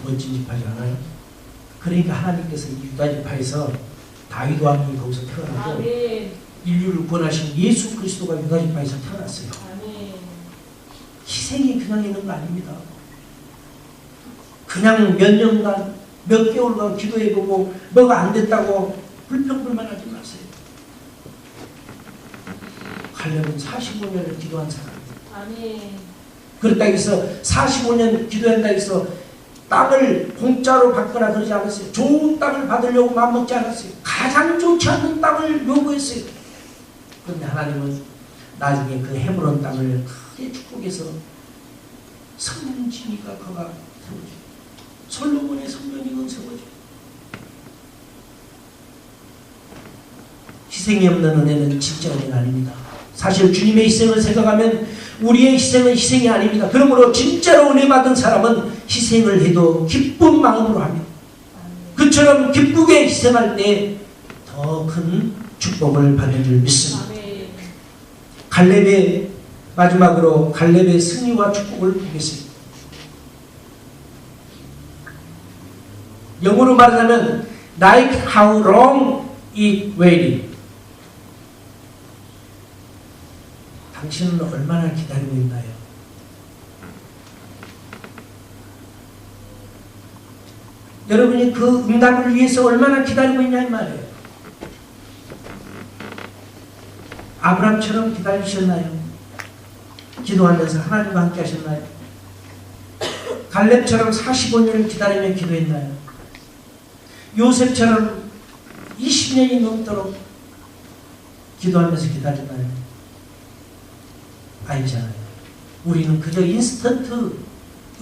A: 멋진 지파지 않아요? 그러니까 하나님께서 이 유다지파에서 다윗 왕이 거기서 태어나고
B: 아멘.
A: 인류를 구원하신 예수 그리스도가 유다지파에서 태어났어요.
B: 아멘.
A: 희생이 그냥 있는 거 아닙니다. 그냥 몇 년간 몇 개월간 기도해보고 뭐가 안 됐다고 불평불만하지 마세요. 칼렙은 45년을 기도한 사람이에요.
B: 아멘.
A: 그렇다 해서 45년 기도한다 해서 땅을 공짜로 받거나 그러지 않았어요. 좋은 땅을 받으려고 마음먹지 않았어요. 가장 좋지 않는 땅을 요구했어요. 그런데 하나님은 나중에 그 헤브론 땅을 크게 축복해서 성지니까 그가 세워줘. 솔로몬의 성전이건 세워줘. 희생이 없는 은혜는 진짜 은혜가 아닙니다. 사실 주님의 희생을 생각하면 우리의 희생은 희생이 아닙니다. 그러므로 진짜로 은혜 받은 사람은 희생을 해도 기쁜 마음으로 합니다. 그처럼 기쁘게 희생할 때 더 큰 축복을 받는 줄 믿습니다. 갈렙의 마지막으로 갈렙의 승리와 축복을 보겠습니다. 영어로 말하자면 like how long it waited. 당신은 얼마나 기다리고 있나요? 여러분이 그 응답을 위해서 얼마나 기다리고 있냐 이 말이에요. 아브라함처럼 기다리셨나요? 기도하면서 하나님과 함께 하셨나요? 갈렙처럼 45년을 기다리며 기도했나요? 요셉처럼 20년이 넘도록 기도하면서 기다렸나요? 아니잖아요. 우리는 그저 인스턴트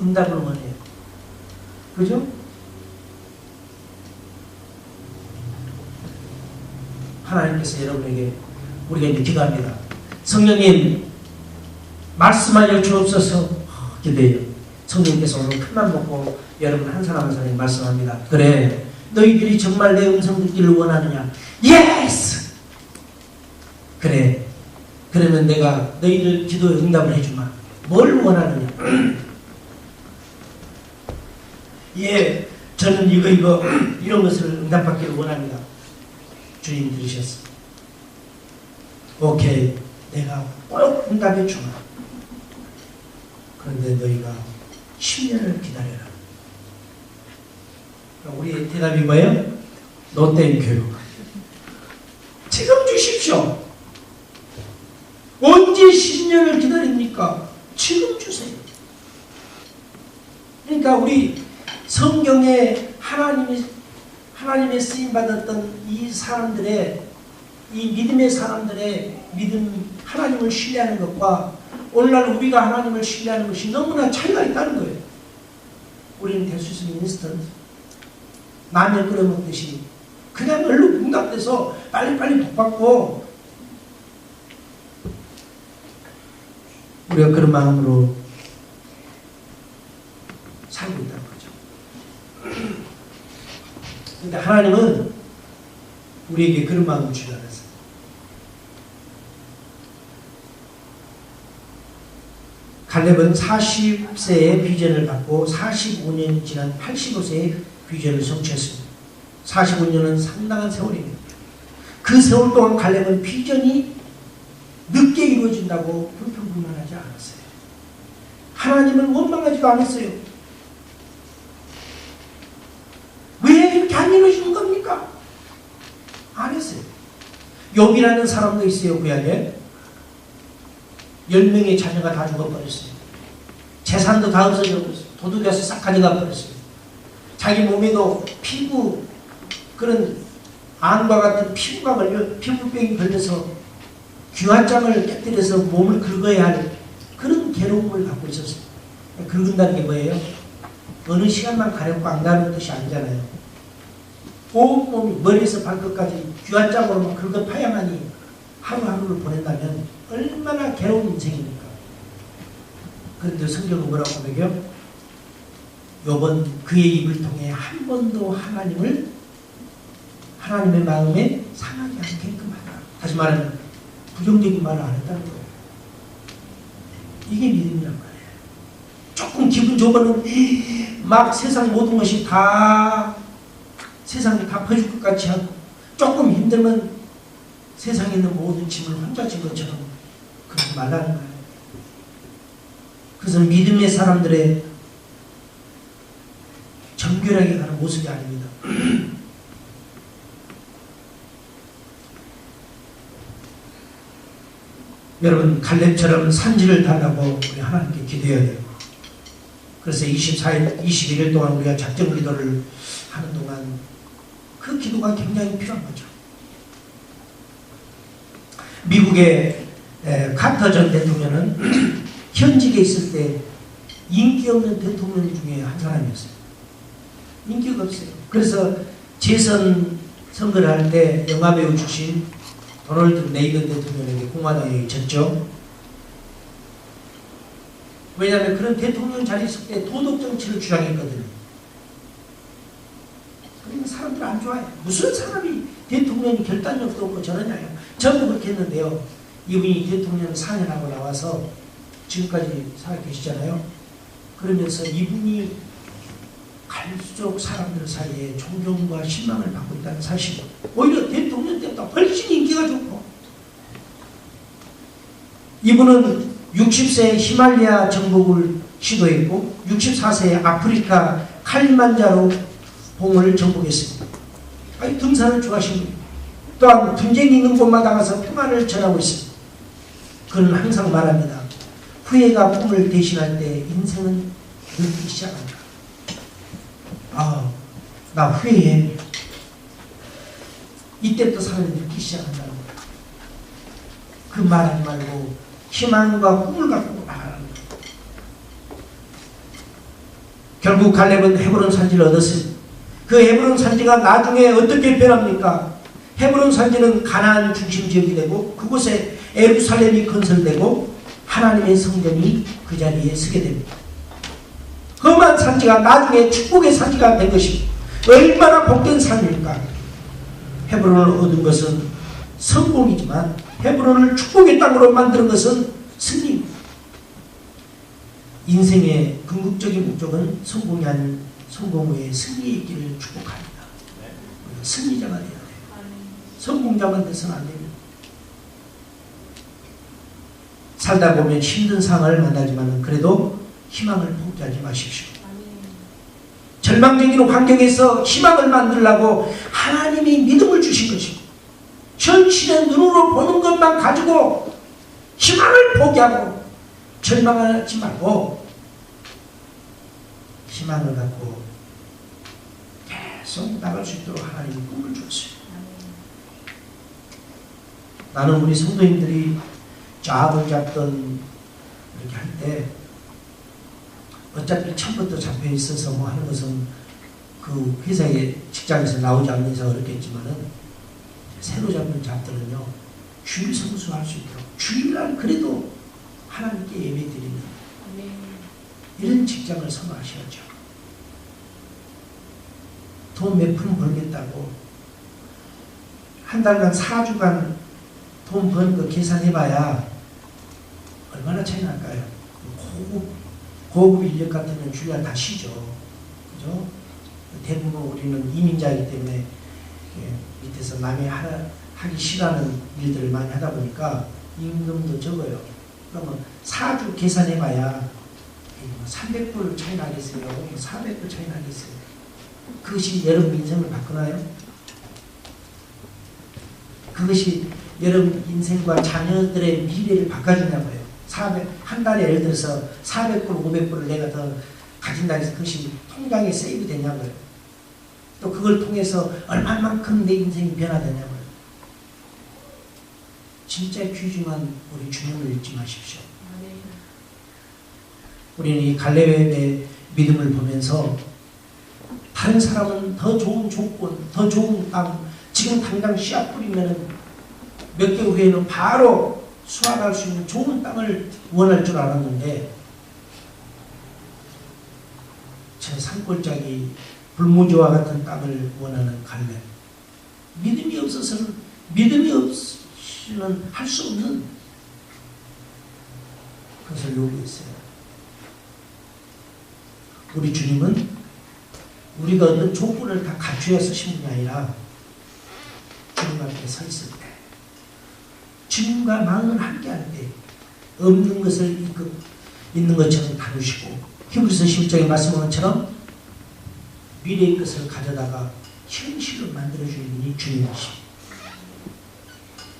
A: 응답을 원해요. 그죠? 하나님께서 여러분에게 우리가 이제 기도합니다. 성령님 말씀하여 주옵소서. 기도해요. 성령님께서 오늘 큰맘 먹고 여러분 한 사람 한 사람이 말씀합니다. 그래 너희들이 정말 내 음성 듣기를 원하느냐? 예스! 그래 그러면 내가 너희들 기도에 응답을 해주마. 뭘 원하느냐? 예, 저는 이거 이런 것을 응답받기를 원합니다. 주님 들으셨어. 오케이, 내가 꼭 응답해 주마. 그런데 너희가 10년을 기다려라. 우리의 대답이 뭐예요? No thank you. 지금 주십시오. 언제 10년을 기다립니까? 지금 주세요. 그러니까 우리 성경에 하나님의 쓰임받았던 이 사람들의, 이 믿음의 사람들의 믿음, 하나님을 신뢰하는 것과 오늘날 우리가 하나님을 신뢰하는 것이 너무나 차이가 있다는 거예요. 우리는 될 수 있으면 인스턴트, 라면 끓여 먹듯이 그냥 얼른 응답돼서 빨리빨리 복받고, 우리가 그런 마음으로 살고 있다는 거죠. 그런데 하나님은 우리에게 그런 마음을 주지 않았어요. 갈렙은 40세의 비전을 받고 45년이 지난 85세의 비전을 성취했습니다. 45년은 상당한 세월입니다. 그 세월 동안 갈렙은 비전이 늦게 이루어진다고 불평불만하지 않았어요. 하나님을 원망하지도 않았어요. 왜 이렇게 안 이루어지는 겁니까? 안 했어요. 욥이라는 사람도 있어요. 구약에 10명의 자녀가 다 죽어버렸어요. 재산도 다 없어져 버렸어요. 도둑에서 싹 가져가 버렸어요. 자기 몸에도 피부, 그런 암과 같은 피부가 걸려, 피부병이 걸려서 귀환장을 깨뜨려서 몸을 긁어야 할 그런 괴로움을 갖고 있었어요. 긁은다는 게 뭐예요? 어느 시간만 가렵고 안 가는 뜻이 아니잖아요. 온몸이 머리에서 발끝까지 귀환장으로 긁어파야만이 하루하루를 보낸다면 얼마나 괴로운 인생입니까? 그런데 성경은 뭐라고 고백해요? 욥은 그의 입을 통해 한 번도 하나님의 마음에 상하지 않게끔 하라. 다시 말하면 부정적인 말을 안 했다는 거예요. 이게 믿음이란 말이에요. 조금 기분 좋으면 막 세상 모든 것이 다 세상이 다 퍼질 것 같이 하고, 조금 힘들면 세상에 있는 모든 짐을 혼자 진 것처럼 그러지 말라는 거예요. 그것은 믿음의 사람들의 정결하게 가는 모습이 아닙니다. 여러분, 갈렙처럼 산지를 달라고 우리 하나님께 기도해야 돼요. 그래서 24일, 21일 동안 우리가 작정 기도를 하는 동안 그 기도가 굉장히 필요한 거죠. 미국의 카터 전 대통령은 현직에 있을 때 인기 없는 대통령 중에 한 사람이었어요. 인기가 없어요. 그래서 재선 선거를 할 때 영화배우 출신 도널드 레이건 대통령에게 공화당에 졌죠. 왜냐하면 그런 대통령 자리에 있을 때 도덕 정치를 주장했거든요. 그러니까 사람들 안 좋아해요. 무슨 사람이 대통령이 결단력도 없고 저러냐요. 저도 그렇게 했는데요. 이분이 대통령 4년하고 나와서 지금까지 살아 계시잖아요. 그러면서 이분이 갈수록 사람들 사이에 존경과 신망을 받고 있다는 사실, 오히려 대통령 때보다 훨씬 인기가 좋고, 이분은 60세에 히말라야 정복을 시도했고 64세에 아프리카 칼리만자로 봉을 정복했습니다. 아니, 등산을 좋아하시는 분이에요. 또한 분쟁이 있는 곳마다 가서 평안을 전하고 있습니다. 그는 항상 말합니다. 후회가 꿈을 대신할 때 인생은 늙기 시작한다. 나 후회해. 이때부터 사람이 늙기 시작한다는 거야. 그 말하지 말고 희망과 꿈을 갖고 나가라는 거야. 결국 갈렙은 헤브론 산지를 얻었습니다. 그 헤브론 산지가 나중에 어떻게 변합니까? 헤브론 산지는 가나안 중심 지역이 되고 그곳에 예루살렘이 건설되고 하나님의 성전이 그 자리에 서게 됩니다. 험한 산지가 나중에 축복의 산지가 된 것입니다. 얼마나 복된 산입니까? 헤브론을 얻은 것은 성공이지만 헤브론을 축복의 땅으로 만드는 것은 승리입니다. 인생의 궁극적인 목적은 성공이 아닌 성공 후에 승리의 길을 축복합니다. 승리자가 되어야 돼요. 성공자만 돼서는 안 됩니다. 살다 보면 힘든 상황을 만나지만 그래도 희망을 포기하지 마십시오. 절망적인 환경에서 희망을 만들려고 하나님이 믿음을 주신 것이고, 현실의 눈으로 보는 것만 가지고 희망을 포기하고 절망하지 말고 희망을 갖고 계속 나갈 수 있도록 하나님이 꿈을 주었어요. 나는 우리 성도님들이 잡을 잡던 이렇게 할 때 어차피 처음부터 잡혀 있어서 뭐 하는 것은 그 회사의 직장에서 나오지 않는 이상 어렵겠지만은 새로 잡는 잡들은요, 주일 성수할 수 있도록 주일날 그래도 하나님께 예배 드리는 이런 직장을 선호하셔야죠. 돈 몇 푼 벌겠다고 한 달간 4주간 돈 버는 거 계산해봐야 얼마나 차이 날까요? 고급 인력 같으면 주일날 다 쉬죠. 그죠? 대부분 우리는 이민자이기 때문에 밑에서 남이 하기 싫어하는 일들을 많이 하다 보니까 임금도 적어요. 그러면 4주 계산해봐야 300불 차이 나겠어요? 400불 차이 나겠어요? 그것이 여러분 인생을 바꾸나요? 그것이 여러분 인생과 자녀들의 미래를 바꿔주냐고요. 한 달에 예를 들어서 400불, 500불을 내가 더 가진다 해서 그것이 통장에 세이브 되냐고요. 또 그걸 통해서 얼마만큼 내 인생이 변화되냐고요. 진짜 귀중한 우리 주님을 잊지 마십시오. 우리는 이 갈렙의 믿음을 보면서 다른 사람은 더 좋은 조건, 더 좋은 땅, 지금 당장 씨앗 뿌리면 몇 개월 후에는 바로 수확할 수 있는 좋은 땅을 원할 줄 알았는데 저 산골짜기 불모지와 같은 땅을 원하는 갈렙. 믿음이 없어서는 할 수 없는 것을 요구했어요. 우리 주님은 우리가 어떤 조건을 다 갖춰야 쓰신 분이 아니라 주님 앞에 서 있을 때 주님과 마음을 함께할 때 없는 것을 있는 것처럼 다루시고 히브리서 11장의 말씀한 것처럼 미래의 것을 가져다가 현실로 만들어주는 분이 주님이십니다.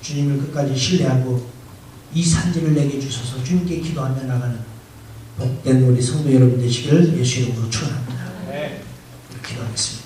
A: 주님을 끝까지 신뢰하고 이 산지를 내게 주셔서 주님께 기도하며 나가는 복된 우리 성도 여러분 되시기를 예수의 이름으로 축원합니다. 기도하겠습니다.